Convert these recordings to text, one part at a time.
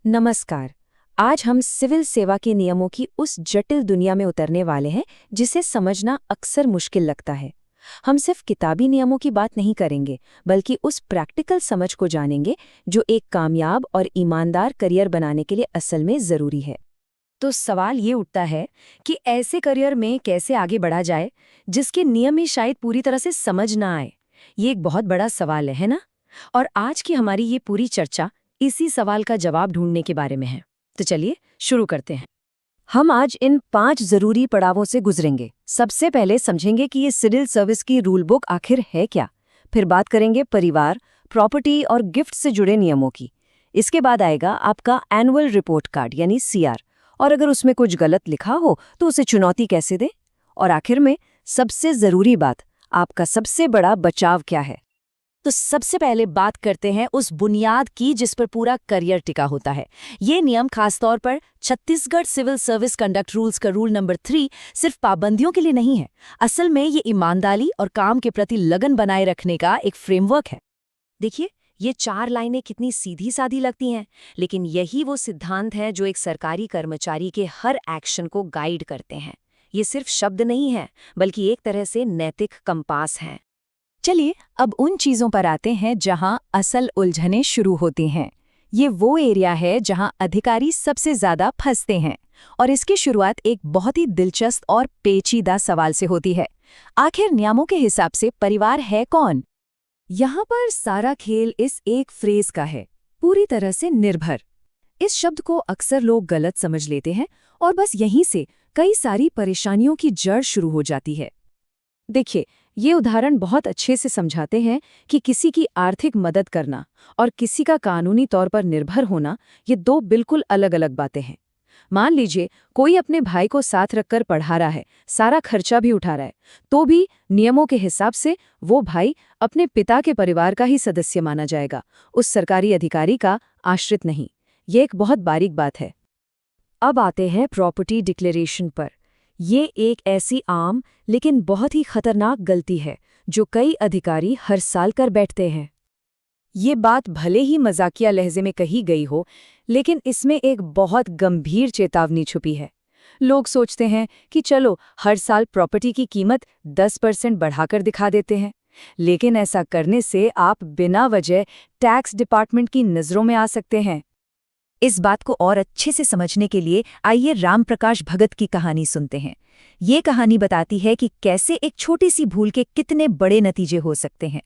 नमस्कार। आज हम सिविल सेवा के नियमों की उस जटिल दुनिया में उतरने वाले हैं जिसे समझना अक्सर मुश्किल लगता है। हम सिर्फ किताबी नियमों की बात नहीं करेंगे, बल्कि उस प्रैक्टिकल समझ को जानेंगे जो एक कामयाब और ईमानदार करियर बनाने के लिए असल में ज़रूरी है। तो सवाल ये उठता है कि ऐसे करियर में कैसे आगे बढ़ा जाए जिसके नियम ही शायद पूरी तरह से समझ ना आए। ये एक बहुत बड़ा सवाल है ना? और आज की हमारी ये पूरी चर्चा इसी सवाल का जवाब ढूंढने के बारे में है। तो चलिए शुरू करते हैं। हम आज इन 5 जरूरी पड़ावों से गुजरेंगे। सबसे पहले समझेंगे कि ये सिविल सर्विस की रूल बुक आखिर है क्या। फिर बात करेंगे परिवार, प्रॉपर्टी और गिफ्ट से जुड़े नियमों की। इसके बाद आएगा आपका एनुअल रिपोर्ट कार्ड यानी सीआर, और अगर उसमें कुछ गलत लिखा हो तो उसे चुनौती कैसे दें। और आखिर में सबसे जरूरी बात, आपका सबसे बड़ा बचाव क्या है। तो सबसे पहले बात करते हैं उस बुनियाद की जिस पर पूरा करियर टिका होता है। ये नियम खासतौर पर Chhattisgarh civil service conduct rules का रूल नंबर 3 सिर्फ पाबंदियों के लिए नहीं है। असल में ये ईमानदारी और काम के प्रति लगन बनाए रखने का एक फ्रेमवर्क है। देखिए, ये 4 लाइनें कितनी सीधी सादी लगती हैं, लेकिन यही वो सिद्धांत हैं जो एक सरकारी कर्मचारी के हर एक्शन को गाइड करते हैं। ये सिर्फ शब्द नहीं है, बल्कि एक तरह से नैतिक कंपास हैं। चलिए अब उन चीजों पर आते हैं जहां असल उलझनें शुरू होती हैं। ये वो एरिया है जहां अधिकारी सबसे ज्यादा फंसते हैं, और इसकी शुरुआत एक बहुत ही दिलचस्प और पेचीदा सवाल से होती है। आखिर नियमों के हिसाब से परिवार है कौन? यहाँ पर सारा खेल इस एक फ्रेज का है, पूरी तरह से निर्भर। इस शब्द को अक्सर लोग गलत समझ लेते हैं और बस यहीं से कई सारी परेशानियों की जड़ शुरू हो जाती है। देखिए, ये उदाहरण बहुत अच्छे से समझाते हैं कि किसी की आर्थिक मदद करना और किसी का कानूनी तौर पर निर्भर होना, ये 2 बिल्कुल अलग अलग बातें हैं। मान लीजिए कोई अपने भाई को साथ रखकर पढ़ा रहा है, सारा खर्चा भी उठा रहा है, तो भी नियमों के हिसाब से वो भाई अपने पिता के परिवार का ही सदस्य माना जाएगा, उस सरकारी अधिकारी का आश्रित नहीं। ये एक बहुत बारीक बात है। अब आते हैं प्रॉपर्टी डिक्लेरेशन पर। ये एक ऐसी आम लेकिन बहुत ही खतरनाक गलती है जो कई अधिकारी हर साल कर बैठते हैं। ये बात भले ही मजाकिया लहजे में कही गई हो, लेकिन इसमें एक बहुत गंभीर चेतावनी छुपी है। लोग सोचते हैं कि चलो हर साल प्रॉपर्टी की कीमत 10% बढ़ाकर दिखा देते हैं, लेकिन ऐसा करने से आप बिना वजह टैक्स डिपार्टमेंट की नज़रों में आ सकते हैं। इस बात को और अच्छे से समझने के लिए आइए राम प्रकाश भगत की कहानी सुनते हैं। ये कहानी बताती है कि कैसे एक छोटी सी भूल के कितने बड़े नतीजे हो सकते हैं।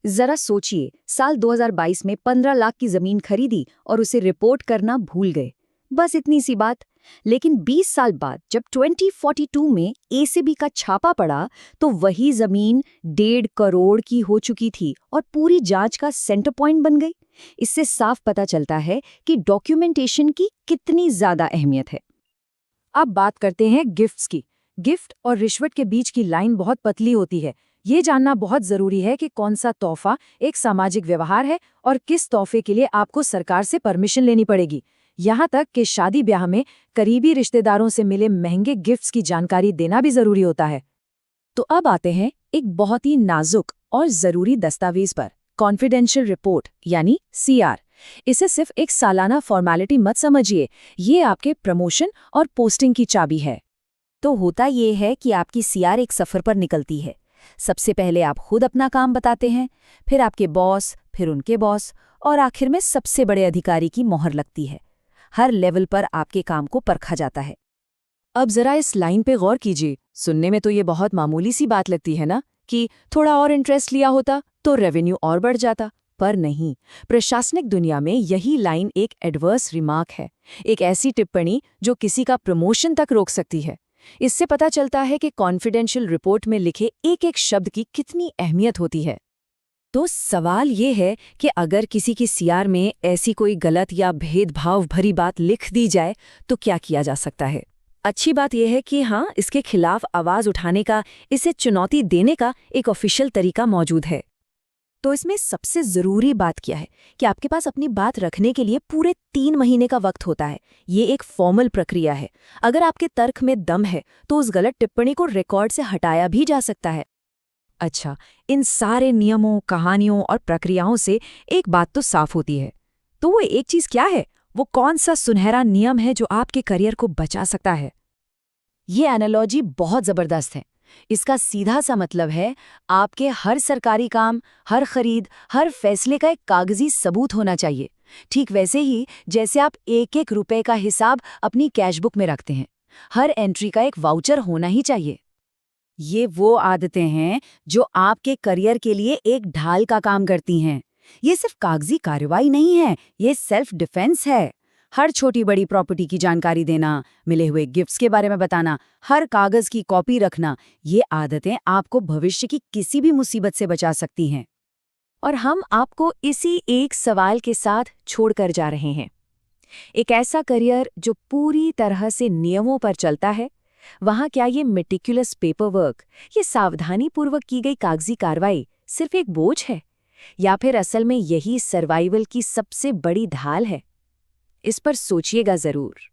जरा सोचिए, साल 2022 में 15 लाख की जमीन खरीदी और उसे रिपोर्ट करना भूल गए। बस इतनी सी बात। लेकिन 20 साल बाद जब 2042 में एसीबी का छापा पड़ा, तो वही जमीन 1.5 करोड़ की हो चुकी थी और पूरी जांच का सेंटर पॉइंट बन गई। इससे साफ पता चलता है कि डॉक्यूमेंटेशन की कितनी ज्यादा अहमियत है। अब बात करते हैं गिफ्ट्स की। गिफ्ट और रिश्वत के बीच की लाइन बहुत पतली होती है। ये जानना बहुत जरूरी है कि कौन सा तोहफा एक सामाजिक व्यवहार है और किस तोहफे के लिए आपको सरकार से परमिशन लेनी पड़ेगी। यहाँ तक कि शादी ब्याह में करीबी रिश्तेदारों से मिले महंगे गिफ्ट्स की जानकारी देना भी जरूरी होता है। तो अब आते हैं एक बहुत ही नाजुक और जरूरी दस्तावेज पर, कॉन्फिडेंशियल रिपोर्ट यानी सीआर। इसे सिर्फ एक सालाना फॉर्मेलिटी मत समझिए, ये आपके प्रमोशन और पोस्टिंग की चाबी है। तो होता ये है कि आपकी सीआर एक सफर पर निकलती है। सबसे पहले आप खुद अपना काम बताते हैं, फिर आपके बॉस, फिर उनके बॉस, और आखिर में सबसे बड़े अधिकारी की मोहर लगती है। हर लेवल पर आपके काम को परखा जाता है। अब जरा इस लाइन पे गौर कीजिए। सुनने में तो ये बहुत मामूली सी बात लगती है ना, कि थोड़ा और इंटरेस्ट लिया होता तो रेवेन्यू और बढ़ जाता। पर नहीं, प्रशासनिक दुनिया में यही लाइन एक एडवर्स रिमार्क है, एक ऐसी टिप्पणी जो किसी का प्रमोशन तक रोक सकती है। इससे पता चलता है कि कॉन्फिडेंशियल रिपोर्ट में लिखे एक एक शब्द की कितनी अहमियत होती है। तो सवाल ये है कि अगर किसी की सीआर में ऐसी कोई गलत या भेदभाव भरी बात लिख दी जाए तो क्या किया जा सकता है? अच्छी बात यह है कि हाँ, इसके खिलाफ आवाज उठाने का, इसे चुनौती देने का एक ऑफिशियल तरीका मौजूद है। तो इसमें सबसे जरूरी बात क्या है कि आपके पास अपनी बात रखने के लिए पूरे 3 महीने का वक्त होता है। ये एक फॉर्मल प्रक्रिया है। अगर आपके तर्क में दम है तो उस गलत टिप्पणी को रिकॉर्ड से हटाया भी जा सकता है। अच्छा, इन सारे नियमों, कहानियों और प्रक्रियाओं से एक बात तो साफ होती है। तो वो एक चीज क्या है? वो कौन सा सुनहरा नियम है जो आपके करियर को बचा सकता है? ये एनालॉजी बहुत जबरदस्त है। इसका सीधा सा मतलब है, आपके हर सरकारी काम, हर खरीद, हर फैसले का एक कागजी सबूत होना चाहिए। ठीक वैसे ही जैसे आप एक एक रुपए का हिसाब अपनी कैशबुक में रखते हैं, हर एंट्री का एक वाउचर होना ही चाहिए। ये वो आदतें हैं जो आपके करियर के लिए एक ढाल का काम करती हैं। ये सिर्फ कागजी कार्रवाई नहीं है, ये सेल्फ डिफेंस है। हर छोटी बड़ी प्रॉपर्टी की जानकारी देना, मिले हुए गिफ्ट्स के बारे में बताना, हर कागज की कॉपी रखना, ये आदतें आपको भविष्य की किसी भी मुसीबत से बचा सकती हैं। और हम आपको इसी एक सवाल के साथ छोड़कर जा रहे हैं। एक ऐसा करियर जो पूरी तरह से नियमों पर चलता है, वहाँ क्या ये मेटिकुलस पेपर वर्क, ये सावधानीपूर्वक की गई कागजी कार्रवाई सिर्फ एक बोझ है, या फिर असल में यही सर्वाइवल की सबसे बड़ी ढाल है? इस पर सोचिएगा जरूर।